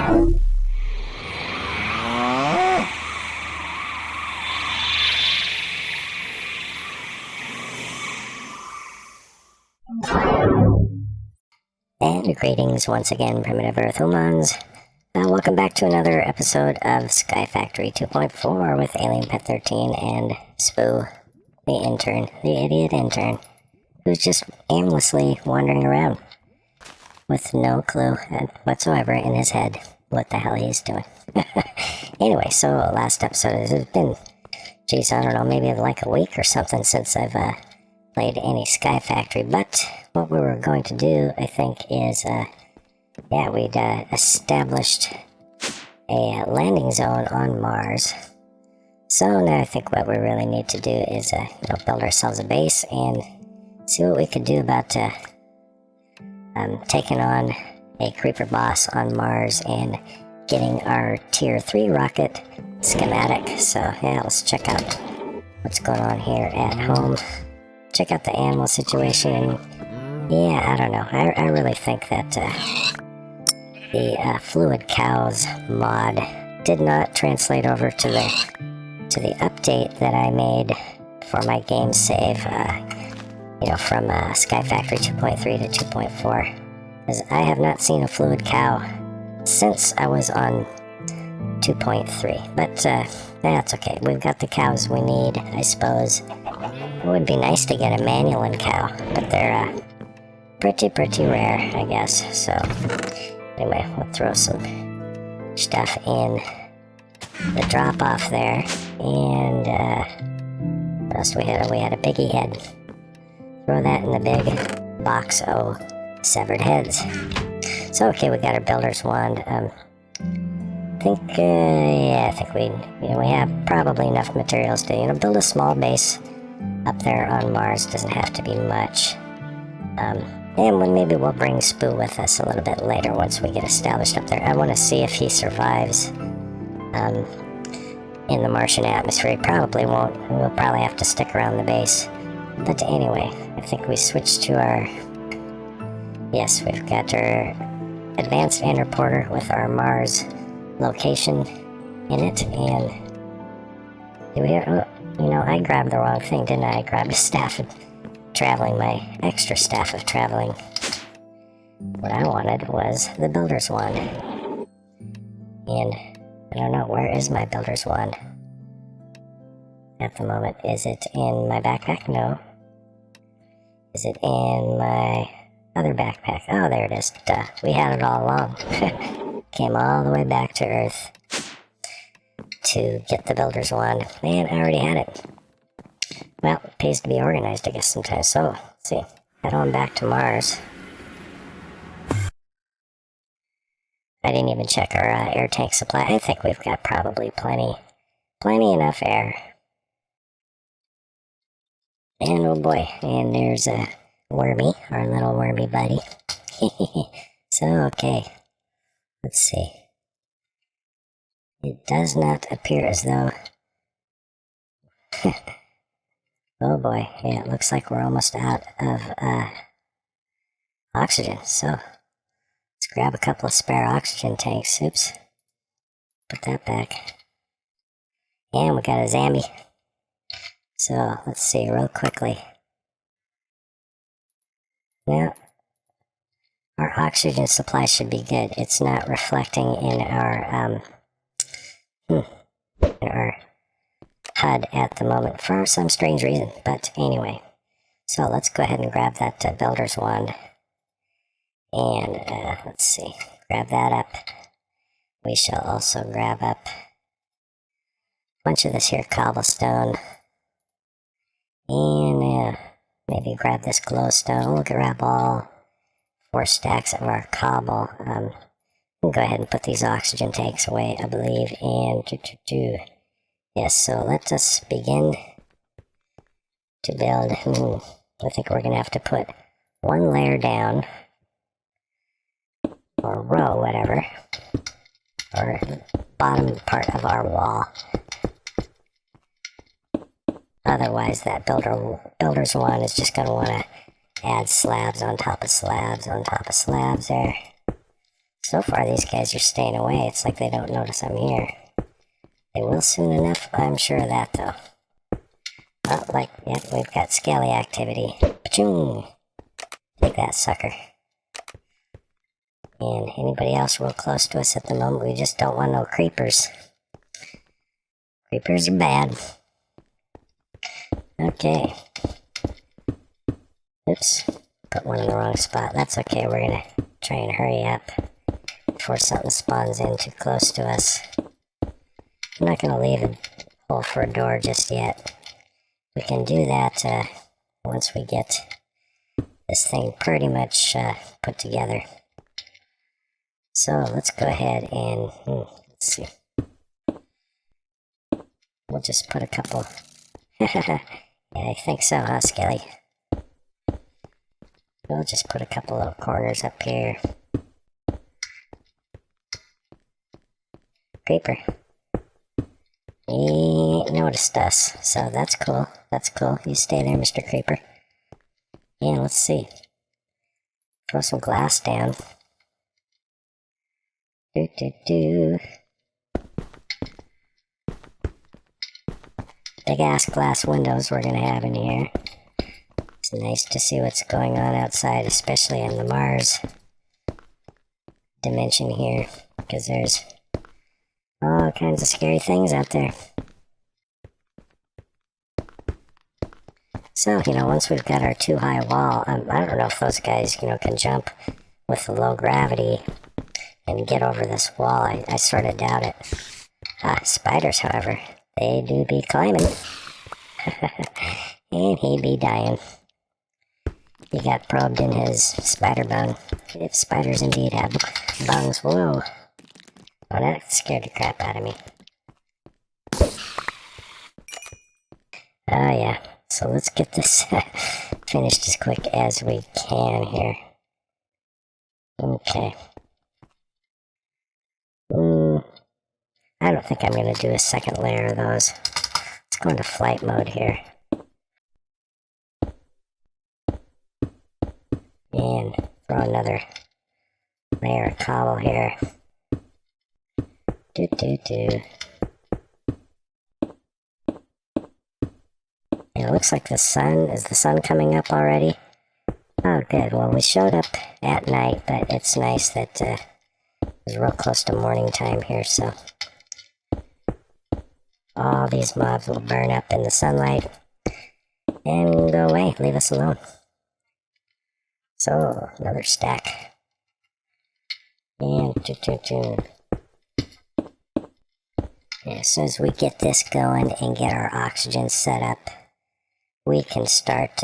And greetings once again, Primitive Earth Humans. Welcome back to another episode of Sky Factory 2.4 with AlienPet13 and Spoo, the intern, the idiot intern, who's just aimlessly wandering around with no clue whatsoever in his head what the hell he's doing. Anyway, so last episode, it's been, geez, I don't know, maybe like a week or something since I've played any Sky Factory, but what we were going to do, I think, is, we'd established a landing zone on Mars. So now I think what we really need to do is, build ourselves a base and see what we could do about taking on a creeper boss on Mars and getting our tier 3 rocket schematic. So yeah, let's check out what's going on here at home. Check out the animal situation, and yeah, I don't know. I really think that the Fluid Cows mod did not translate over to the update that I made for my game save, from Sky Factory 2.3 to 2.4. Because I have not seen a Fluid Cow since I was on 2.3. But that's okay. We've got the cows we need, I suppose. It would be nice to get a manual cow, but they're pretty rare, I guess. So anyway, we'll throw some stuff in the drop off there, and what else we had? We had a piggy head. Throw that in the big box of severed heads. So okay, we got our builder's wand. I think we have probably enough materials to build a small base up there on Mars. Doesn't have to be much. And maybe we'll bring Spoo with us a little bit later once we get established up there. I want to see if he survives in the Martian atmosphere. He probably won't. We'll probably have to stick around the base. But anyway, I think we switched to our... Yes, we've got our advanced interporter with our Mars location in it, and I grabbed the wrong thing, didn't I? I grabbed a staff of traveling, my extra staff of traveling. What I wanted was the builder's wand. And I don't know, where is my builder's wand? At the moment, is it in my backpack? No. Is it in my other backpack? Oh, there it is. Duh. We had it all along. Came all the way back to Earth to get the builder's wand. Man, I already had it. Well, it pays to be organized, I guess, sometimes. So, let's see. Head on back to Mars. I didn't even check our air tank supply. I think we've got probably plenty enough air. And oh boy, and there's a Wormy, our little wormy buddy. So, okay. Let's see. It does not appear as though... Oh boy, yeah, it looks like we're almost out of oxygen, so let's grab a couple of spare oxygen tanks. Oops. Put that back. And we got a Zambi. So, let's see real quickly. Now, our oxygen supply should be good. It's not reflecting in our HUD at the moment for some strange reason. But anyway, so let's go ahead and grab that builder's wand. And let's see, grab that up. We shall also grab up a bunch of this here cobblestone. And maybe grab this glowstone. We'll grab all 4 stacks of our cobble. We'll go ahead and put these oxygen tanks away, I believe. And yes, so let us begin to build. I think we're going to have to put 1 layer down, or row, whatever, or bottom part of our wall. Otherwise, that builder's wand is just going to want to add slabs on top of slabs on top of slabs there. So far, these guys are staying away. It's like they don't notice I'm here. They will soon enough, I'm sure of that, though. Oh, like, yep, we've got scaly activity. Pachoom! Take that, sucker. And anybody else real close to us at the moment, we just don't want no creepers. Creepers are bad. Okay. Oops. Put one in the wrong spot. That's okay, we're gonna try and hurry up before something spawns in too close to us. I'm not gonna leave a hole for a door just yet. We can do that once we get this thing pretty much put together. So let's go ahead and let's see. We'll just put a couple. Yeah, I think so, huh, Skelly? We'll just put a couple little corners up here. Creeper. He noticed us, so that's cool. That's cool. You stay there, Mr. Creeper. And let's see. Throw some glass down. Big ass glass windows we're gonna have in here. It's nice to see what's going on outside, especially in the Mars dimension here, because there's all kinds of scary things out there. So, once we've got our too high wall, I don't know if those guys, can jump with the low gravity and get over this wall. I sort of doubt it. Spiders, however, they do be climbing. And he be dying. He got probed in his spider bung. If spiders indeed have bungs, whoa. Oh, that scared the crap out of me. Oh yeah, so let's get this finished as quick as we can here. Okay. I don't think I'm going to do a second layer of those. Let's go into flight mode here. And throw another layer of cobble here. It looks like the sun, is the sun coming up already? Oh good, well we showed up at night, but it's nice that it's real close to morning time here, so all these mobs will burn up in the sunlight and go away, leave us alone. So, another stack. And as soon as we get this going and get our oxygen set up, we can start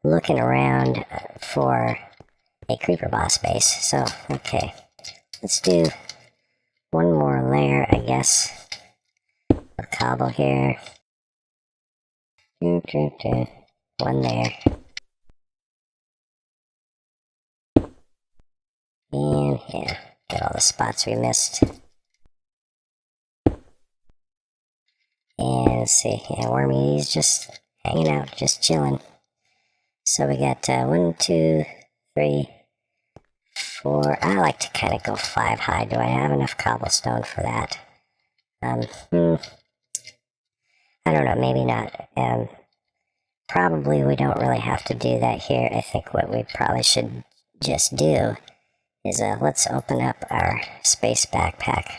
looking around for a creeper boss base. So, okay, let's do one more layer, I guess, of cobble here. One there. And yeah, get all the spots we missed. And let's see, yeah, Wormy's just hanging out, just chilling. So we got 1, 2, 3, 4. I like to kind of go 5 high. Do I have enough cobblestone for that? I don't know, maybe not. Probably we don't really have to do that here. I think what we probably should just do is let's open up our space backpack.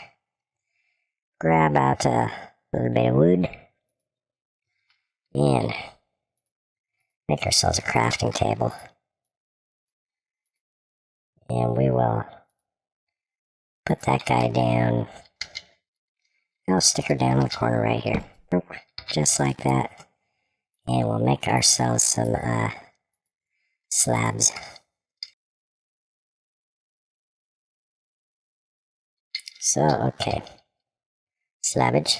Grab out a little bit of wood and make ourselves a crafting table. And we will put that guy down. I'll stick her down in the corner right here. Just like that. And we'll make ourselves some slabs. So, okay. Slabbage.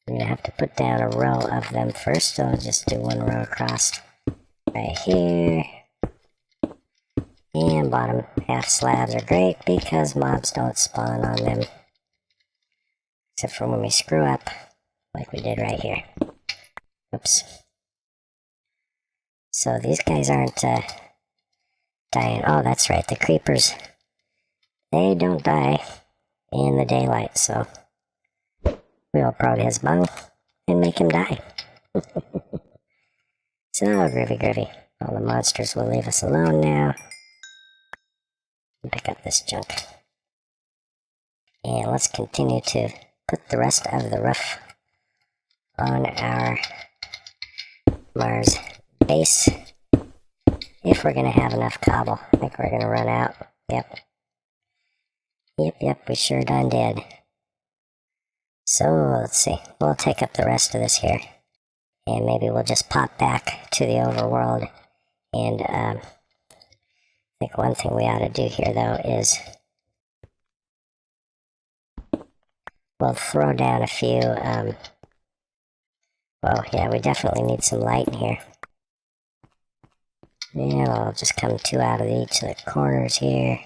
I'm going to have to put down a row of them first, so I'll just do one row across right here. And bottom half slabs are great because mobs don't spawn on them. Except for when we screw up, like we did right here. Oops. So these guys aren't dying. Oh, that's right, the creepers, they don't die in the daylight, so we'll prod his bung and make him die. So, groovy. All the monsters will leave us alone now. Pick up this junk. And let's continue to put the rest of the roof on our Mars base. If we're gonna have enough cobble. I think we're gonna run out. Yep, we sure done did. So, let's see. We'll take up the rest of this here. And maybe we'll just pop back to the overworld. And, I think one thing we ought to do here, though, is we'll throw down a few, well, yeah, we definitely need some light in here. And I'll just come 2 out of each of the corners here.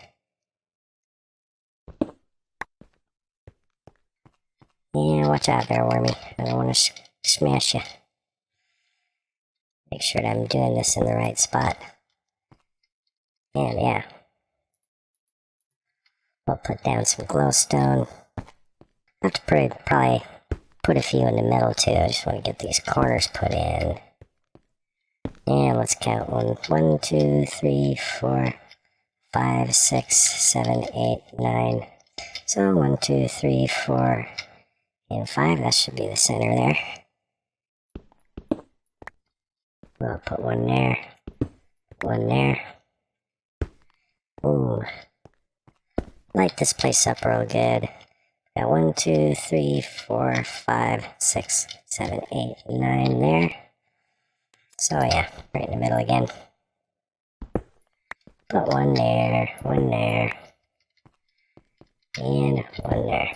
Yeah, watch out there, Wormy. I don't want to smash you. Make sure that I'm doing this in the right spot. And yeah. We'll put down some glowstone. I have to probably put a few in the middle too. I just want to get these corners put in. And let's count 1, 2, 3, 4, 5, 6, 7, 8, 9. So 1, 2, 3, 4, and 5. That should be the center there. We'll put one there. One there. Ooh. Light this place up real good. Got 1, 2, 3, 4, 5, 6, 7, 8, 9 there. So yeah, right in the middle again. Put one there, and one there.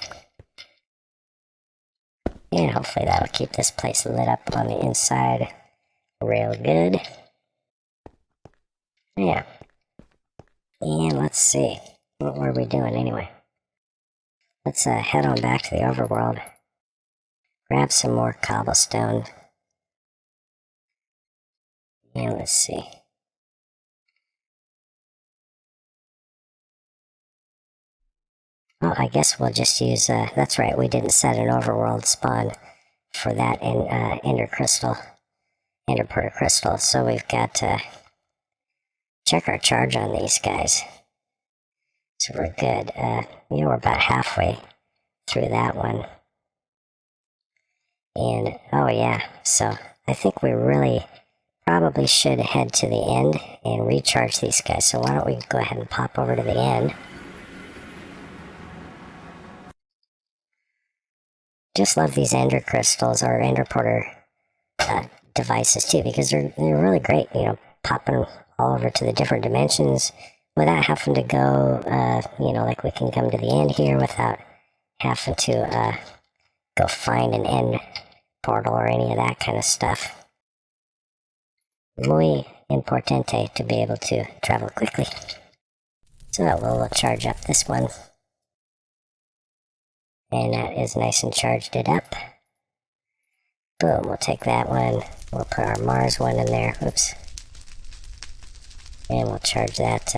And hopefully that'll keep this place lit up on the inside real good. Yeah. And let's see. What were we doing anyway? Let's head on back to the overworld. Grab some more cobblestone. And let's see. Well, I guess we'll just use, that's right, we didn't set an overworld spawn for that in Ender Porter Crystal, so we've got to check our charge on these guys. So we're good. We're about halfway through that one. And, oh yeah, so I think we really probably should head to the end and recharge these guys. So why don't we go ahead and pop over to the end. Just love these Ender Crystals or Ender Porter devices too, because they're really great, popping all over to the different dimensions without having to go, like we can come to the end here without having to go find an end portal or any of that kind of stuff. Muy importante to be able to travel quickly. So we'll charge up this one. And that is nice and charged it up. Boom, we'll take that one. We'll put our Mars one in there. Oops. And we'll charge that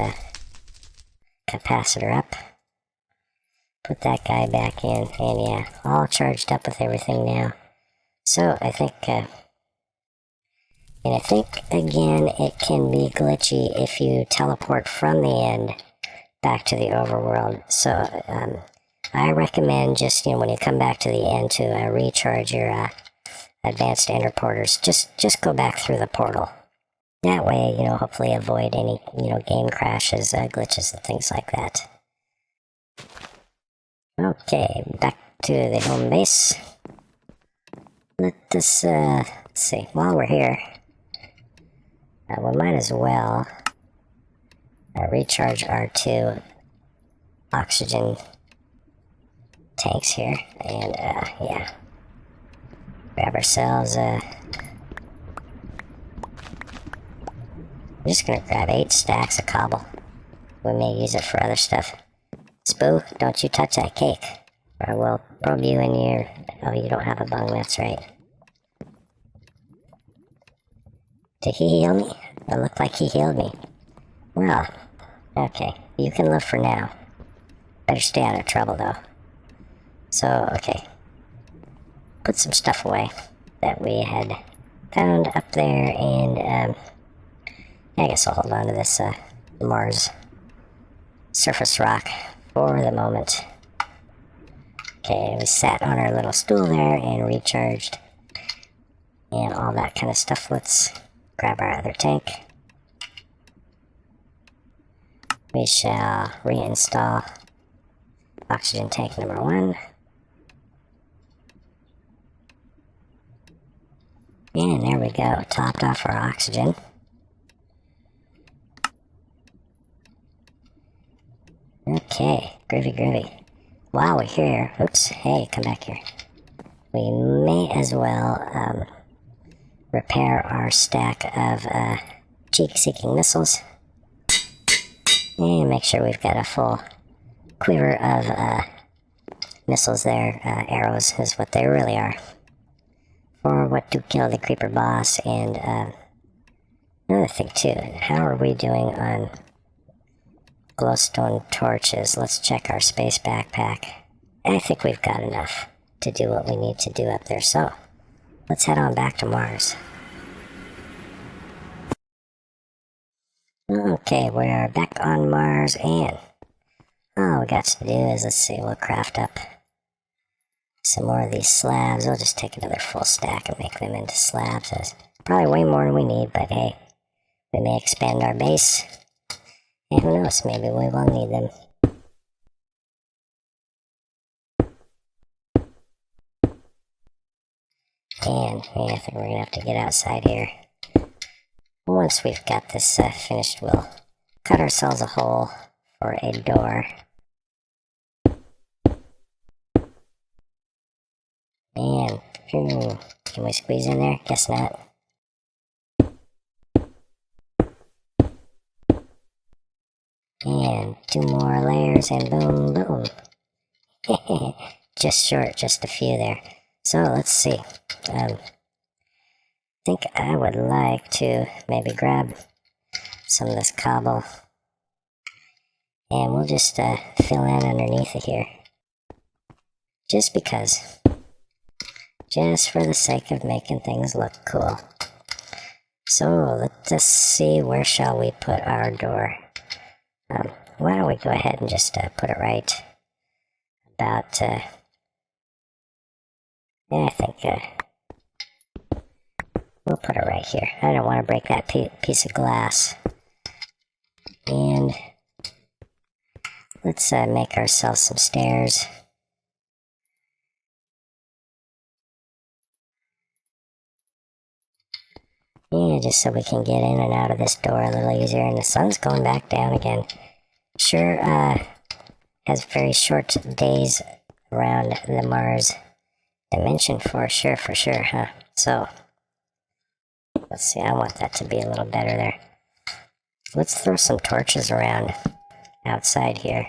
capacitor up. Put that guy back in. And yeah, all charged up with everything now. So I think, again, it can be glitchy if you teleport from the end back to the overworld. So I recommend just, when you come back to the end to recharge your advanced ender porters, just go back through the portal. That way, hopefully avoid any, game crashes, glitches, and things like that. Okay, back to the home base. Let us, let's see, while we're here, we might as well recharge our 2 oxygen tanks here, and yeah, grab ourselves we're just gonna grab 8 stacks of cobble. We may use it for other stuff. Spoo, don't you touch that cake, or I will probe you in your... Oh, you don't have a bung, that's right. Did he heal me? It looked like he healed me. Well, okay, you can live for now. Better stay out of trouble, though. So, okay. Put some stuff away that we had found up there, and, I guess I'll hold on to this, Mars surface rock for the moment. Okay, we sat on our little stool there and recharged, and all that kind of stuff. Let's grab our other tank. We shall reinstall oxygen tank number 1. And there we go, topped off our oxygen. Okay, groovy groovy. While we're here, oops, hey, come back here. We may as well repair our stack of cheek-seeking missiles. And make sure we've got a full quiver of missiles there. Arrows is what they really are. For what to kill the creeper boss. And another thing too, how are we doing on glowstone torches? Let's check our space backpack. I think we've got enough to do what we need to do up there, so let's head on back to Mars. Okay, we are back on Mars, and all we got to do is, let's see, we'll craft up some more of these slabs. We'll just take another full stack and make them into slabs. That's probably way more than we need, but hey, we may expand our base. And who knows, maybe we will need them. And yeah, I think we're gonna have to get outside here. Once we've got this finished, we'll cut ourselves a hole for a door. And can we squeeze in there? Guess not. And 2 more layers, and boom, boom. Just short, just a few there. So let's see. I think I would like to maybe grab some of this cobble, and we'll just fill in underneath it here. Just because. Just for the sake of making things look cool. So let's just see, where shall we put our door? Why don't we go ahead and just put it right about, yeah, I think we'll put it right here. I don't want to break that piece of glass. And let's make ourselves some stairs. Yeah, just so we can get in and out of this door a little easier. And the sun's going back down again. Sure, has very short days around the Mars dimension for sure, huh? So, let's see, I want that to be a little better there. Let's throw some torches around outside here.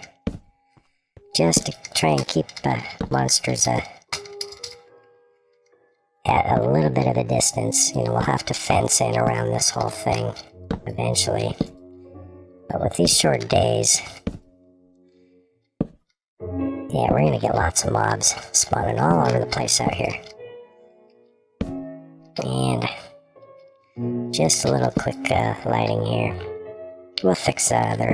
Just to try and keep monsters at a little bit of a distance. You know, we'll have to fence in around this whole thing eventually. But with these short days, yeah, we're gonna get lots of mobs spawning all over the place out here. And just a little quick lighting here. We'll fix the other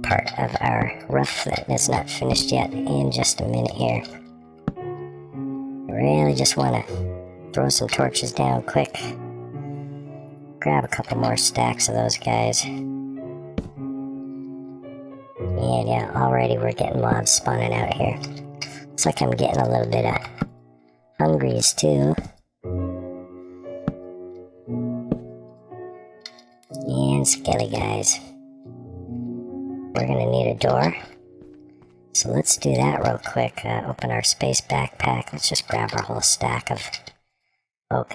part of our roof that is not finished yet in just a minute here. I really just want to throw some torches down quick. Grab a couple more stacks of those guys. And yeah, already we're getting mobs spawning out here. Looks like I'm getting a little bit of hungries too. And skelly guys. We're gonna need a door. So let's do that real quick. Open our space backpack. Let's just grab our whole stack of oak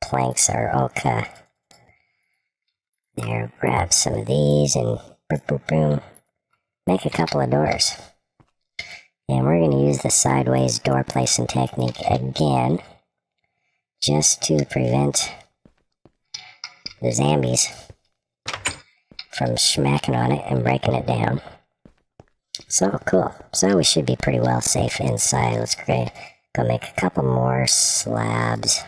planks or oak. There, grab some of these and boom, boom, boom. Make a couple of doors. And we're going to use the sideways door placing technique again, just to prevent the zombies from smacking on it and breaking it down. So cool. So we should be pretty well safe inside. Let's go make a couple more slabs.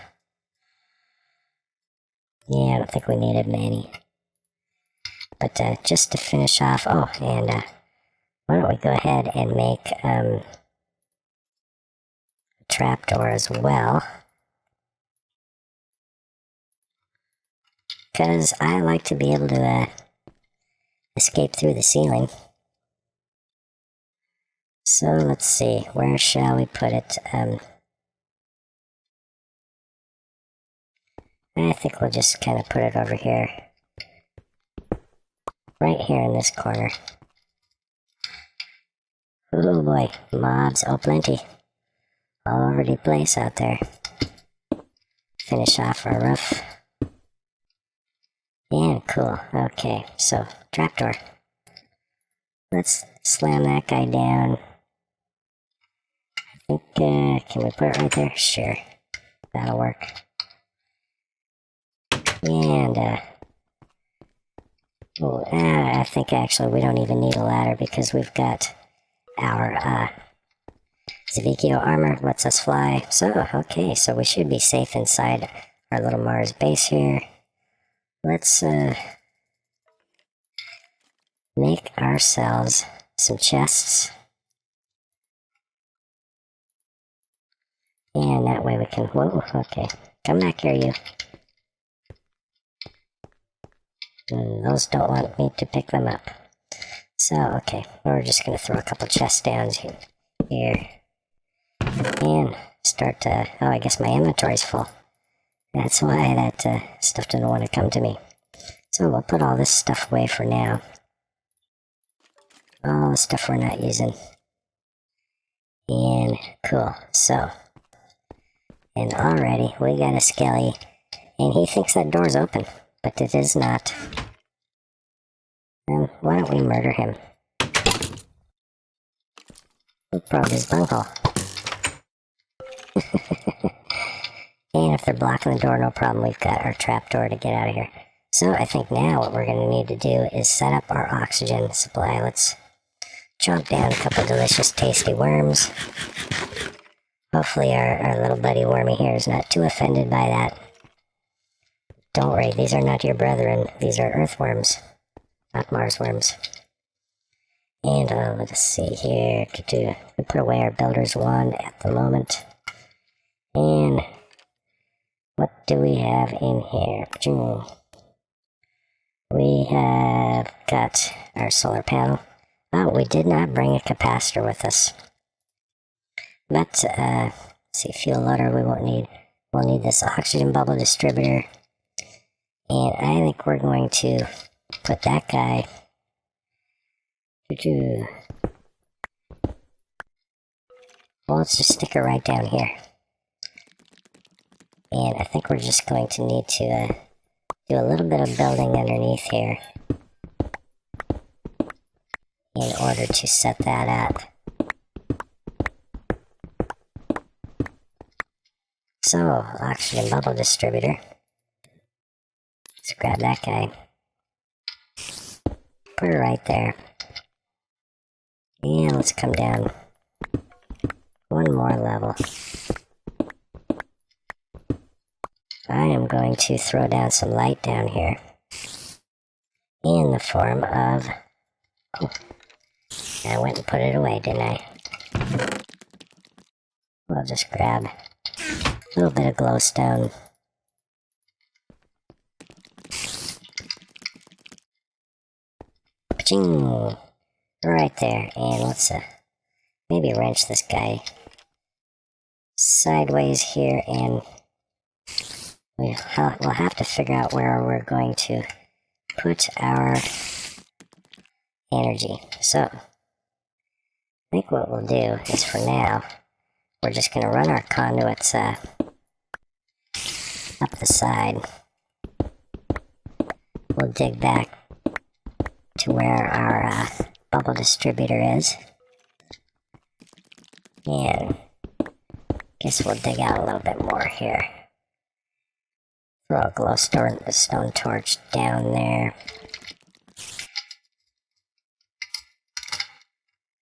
Yeah, I don't think we needed many. But just to finish off, oh, and why don't we go ahead and make a trapdoor as well. Because I like to be able to escape through the ceiling. So let's see, where shall we put it? I think we'll just kind of put it over here. Right here in this corner. Oh boy, mobs, oh plenty. All over the place out there. Finish off our roof. And cool, okay, so trapdoor. Let's slam that guy down. I think, can we put it right there? Sure, that'll work. And, I think actually we don't even need a ladder because we've got our, Zavekio armor lets us fly. So, okay, so we should be safe inside our little Mars base here. Let's, make ourselves some chests. And that way we can, whoa, okay. Come back here, you. Those don't want me to pick them up. So, okay, we're just gonna throw a couple chests down here. And start to, oh, I guess my inventory's full. That's why that stuff didn't want to come to me. So we'll put all this stuff away for now. All the stuff we're not using. And cool, so. And already we got a skelly. And he thinks that door's open, but it is not. Why don't we murder him? We'll probe his bunghole. And if they're blocking the door, no problem. We've got our trapdoor to get out of here. So I think now what we're going to need to do is set up our oxygen supply. Let's chomp down a couple delicious, tasty worms. Hopefully our little buddy Wormy here is not too offended by that. Don't worry, these are not your brethren. These are earthworms, not Mars worms. And let's see here. We put away our builder's wand at the moment. And what do we have in here? We have got our solar panel. Oh, we did not bring a capacitor with us. But, see, fuel loader we won't need. We'll need this oxygen bubble distributor. And I think we're going to put that guy. Well, let's just stick it right down here. And I think we're just going to need to do a little bit of building underneath here in order to set that up. So, oxygen bubble distributor. Let's grab that guy. Put it right there. And let's come down one more level. I am going to throw down some light down here in the form of, oh, I went and put it away, didn't I? We'll just grab a little bit of glowstone. Paching! Right there, and let's maybe wrench this guy sideways here, and we'll have to figure out where we're going to put our energy. So, I think what we'll do is for now, we're just going to run our conduits up the side. We'll dig back to where our bubble distributor is. And guess we'll dig out a little bit more here. Throw a glowstone torch down there.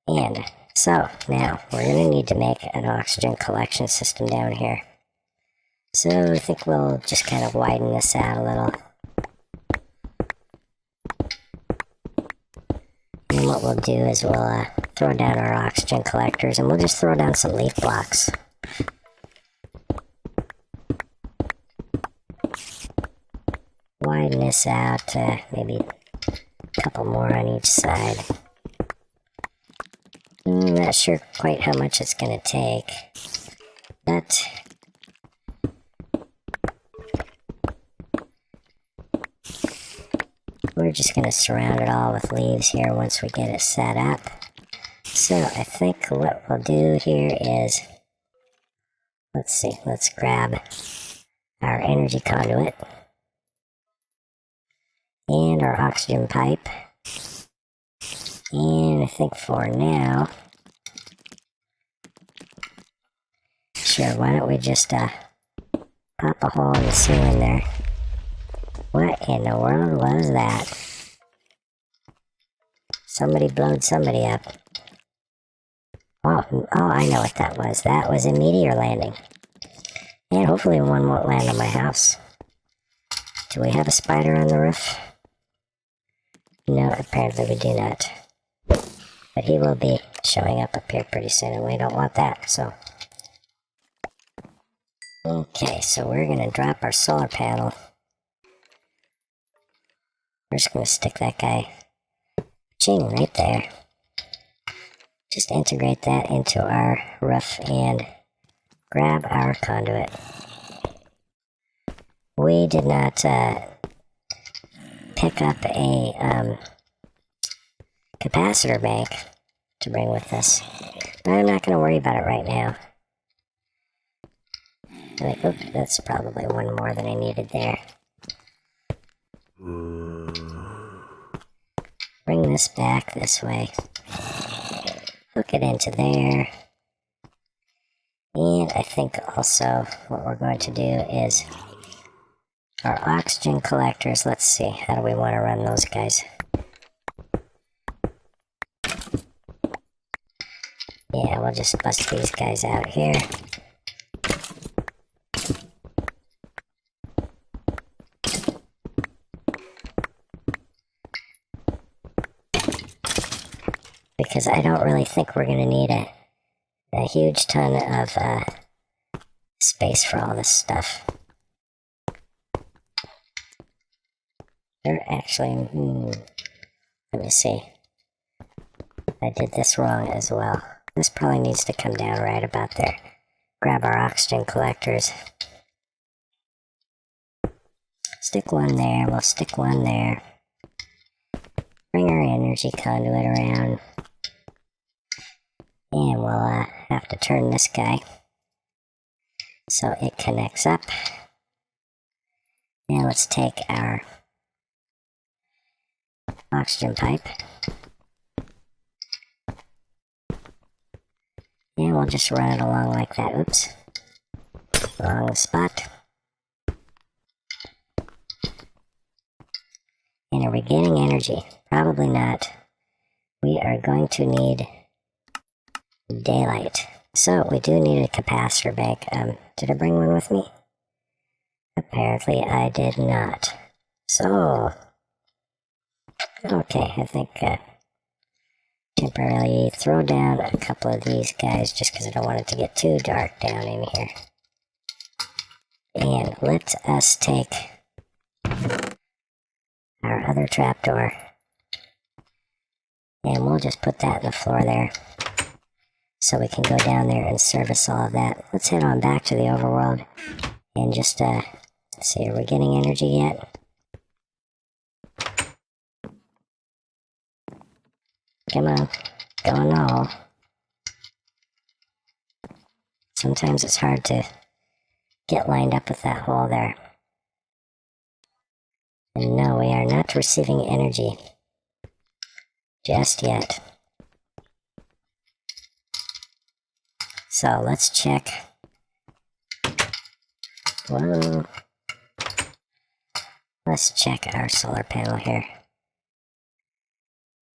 And so now we're going to need to make an oxygen collection system down here. So I think we'll just kind of widen this out a little. And what we'll do is we'll throw down our oxygen collectors, and we'll just throw down some leaf blocks. Widen this out to maybe a couple more on each side. I'm not sure quite how much it's going to take, but we're just going to surround it all with leaves here once we get it set up. So I think what we'll do here is, let's see, let's grab our energy conduit and our oxygen pipe. And I think for now, sure, why don't we just pop a hole in the ceiling there. What in the world was that? Somebody blowed somebody up. Oh, I know what that was. That was a meteor landing. And hopefully one won't land on my house. Do we have a spider on the roof? No, apparently we do not. But he will be showing up here pretty soon, and we don't want that, so. Okay, so we're going to drop our solar panel. We're just going to stick that guy, ching, right there. Just integrate that into our roof and grab our conduit. We did not pick up a capacitor bank to bring with us, but I'm not going to worry about it right now. Oops, that's probably one more than I needed there. Bring this back this way. Hook it into there. And I think also what we're going to do is our oxygen collectors. Let's see, how do we want to run those guys? Yeah, we'll just bust these guys out here. Because I don't really think we're going to need a huge ton of space for all this stuff. They're actually, let me see. I did this wrong as well. This probably needs to come down right about there. Grab our oxygen collectors. Stick one there, we'll stick one there. Bring our energy conduit around. And we'll have to turn this guy so it connects up. Now let's take our oxygen pipe. And we'll just run it along like that. Oops. Wrong spot. And are we getting energy? Probably not. We are going to need daylight. So we do need a capacitor bank. Did I bring one with me? Apparently I did not. So, okay, I think temporarily throw down a couple of these guys just because I don't want it to get too dark down in here. And let us take our other trapdoor and we'll just put that in the floor there so we can go down there and service all of that. Let's head on back to the overworld and just let's see, are we getting energy yet? Come on, going all. Sometimes it's hard to get lined up with that hole there. And no, we are not receiving energy just yet. So let's check. Whoa. Let's check our solar panel here.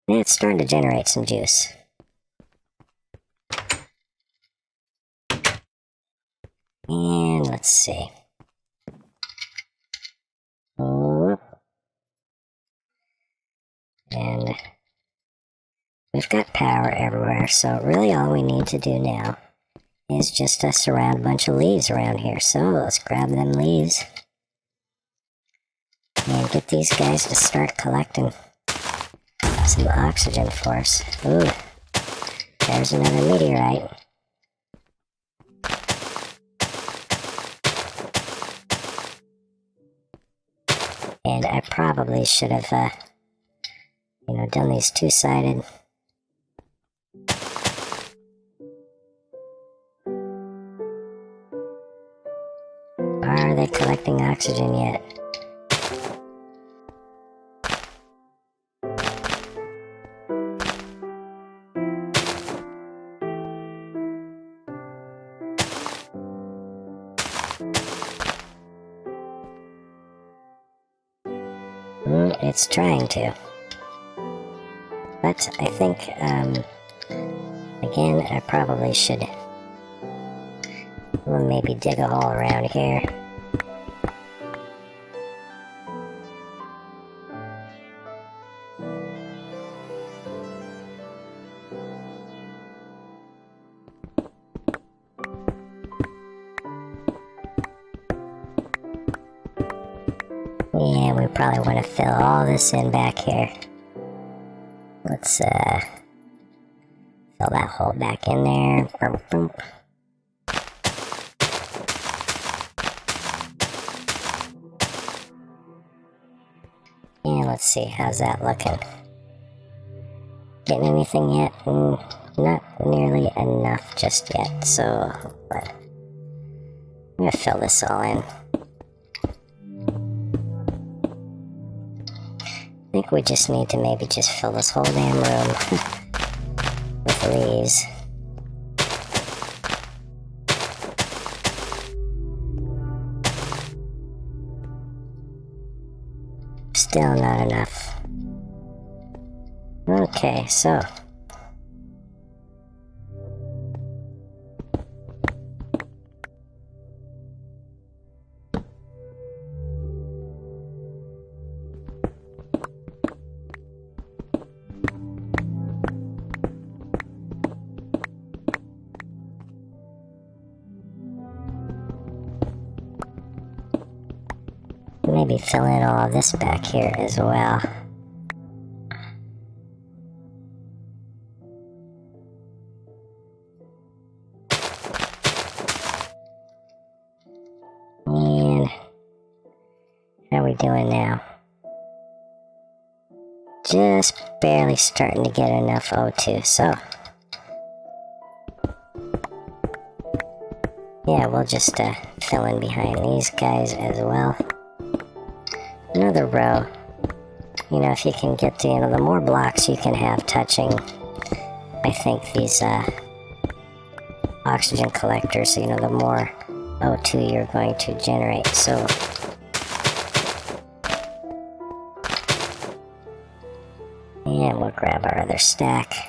And it's starting to generate some juice. And let's see. Whoop. And we've got power everywhere, so really all we need to do now is just surround a bunch of leaves around here. So let's grab them leaves and get these guys to start collecting some oxygen for us. Ooh, there's another meteorite. And I probably should have, done these two-sided. Are they collecting oxygen yet? It's trying to. But I think, again, I probably should maybe dig a hole around here. Yeah, we probably want to fill all this in back here. Let's fill that hole back in there. Boom, boom. And let's see, how's that looking? Getting anything yet? Not nearly enough just yet, so but I'm gonna fill this all in. I think we just need to maybe just fill this whole damn room with leaves. Still not enough. Okay, so maybe fill in all of this back here as well. And how are we doing now? Just barely starting to get enough O2, so yeah, we'll just fill in behind these guys as well. Another row. You know, if you can get to, the more blocks you can have touching, I think these oxygen collectors, the more O2 you're going to generate. So and we'll grab our other stack.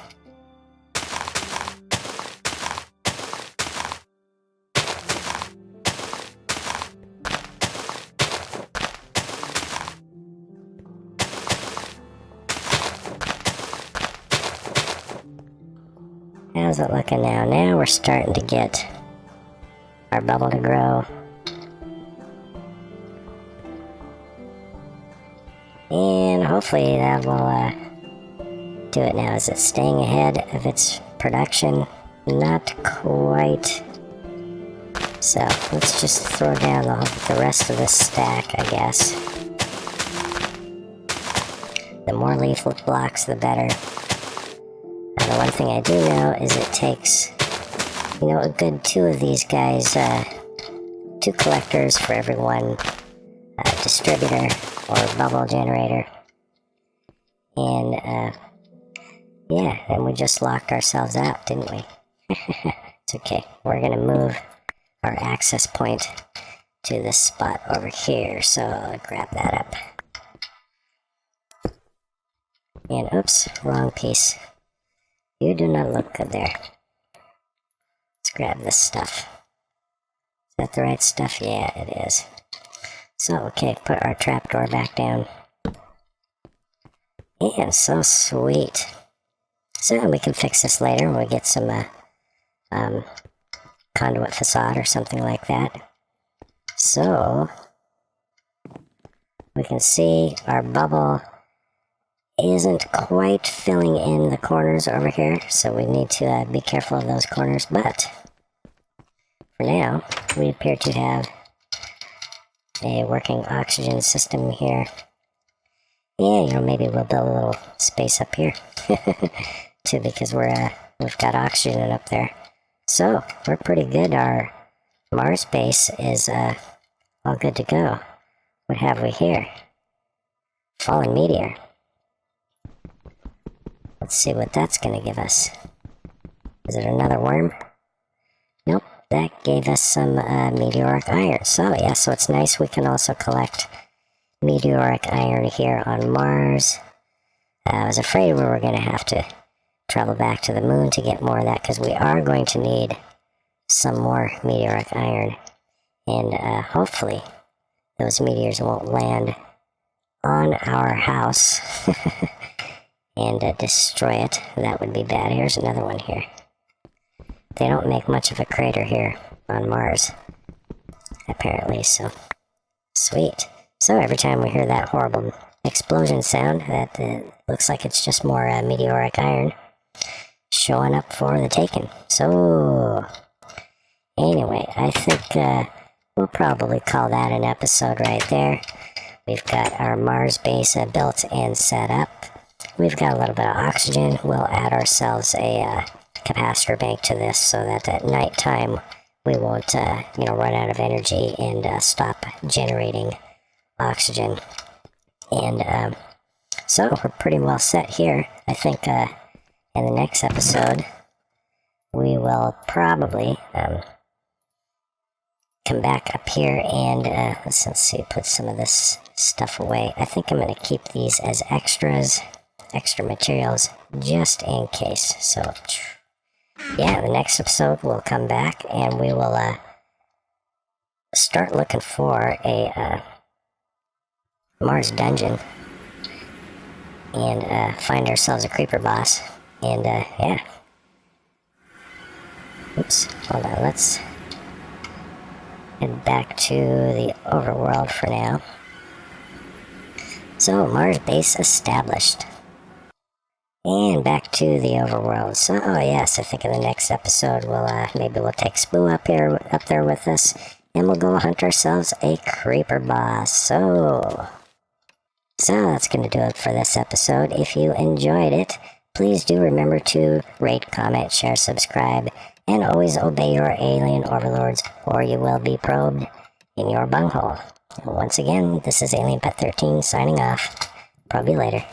How's it looking now? Now we're starting to get our bubble to grow. And hopefully that will do it now. Is it staying ahead of its production? Not quite. So let's just throw down the rest of this stack, I guess. The more leaf blocks, the better. The one thing I do know is it takes, a good 2 of these guys, 2 collectors for every 1 distributor or bubble generator. And, yeah, and we just locked ourselves out, didn't we? It's okay. We're gonna move our access point to this spot over here, so I'll grab that up. And, oops, wrong piece. You do not look good there. Let's grab this stuff. Is that the right stuff? Yeah, it is. So, okay, put our trapdoor back down. Yeah, so sweet. So we can fix this later when we get some conduit facade or something like that. So we can see our bubble isn't quite filling in the corners over here, so we need to be careful of those corners, but for now we appear to have a working oxygen system here. Yeah, you know, maybe we'll build a little space up here too, because we've got oxygen up there. So we're pretty good. Our Mars base is all good to go. What have we here? Fallen meteor. Let's see what that's going to give us. Is it another worm? Nope, that gave us some meteoric iron. So yeah, so it's nice we can also collect meteoric iron here on Mars. I was afraid we were going to have to travel back to the moon to get more of that, because we are going to need some more meteoric iron. And hopefully those meteors won't land on our house and destroy it. That would be bad. Here's another one here. They don't make much of a crater here on Mars, apparently, so sweet. So every time we hear that horrible explosion sound, that looks like it's just more meteoric iron showing up for the taking. So anyway, I think we'll probably call that an episode right there. We've got our Mars base built and set up. We've got a little bit of oxygen. We'll add ourselves a capacitor bank to this so that at nighttime we won't run out of energy and stop generating oxygen. And so we're pretty well set here. I think in the next episode we will probably come back up here and let's see, put some of this stuff away. I think I'm going to keep these as extras, extra materials, just in case. So yeah, the next episode we'll come back and we will start looking for a Mars dungeon and find ourselves a creeper boss. And yeah, oops, hold on, let's head back to the overworld for now. So Mars base established, and back to the overworld. So oh yes, I think in the next episode maybe we'll take Spoo up there with us, and we'll go hunt ourselves a creeper boss. So that's going to do it for this episode. If you enjoyed it, please do remember to rate, comment, share, subscribe, and always obey your alien overlords, or you will be probed in your bunghole. And once again, this is AlienPet13 signing off. Probe you later.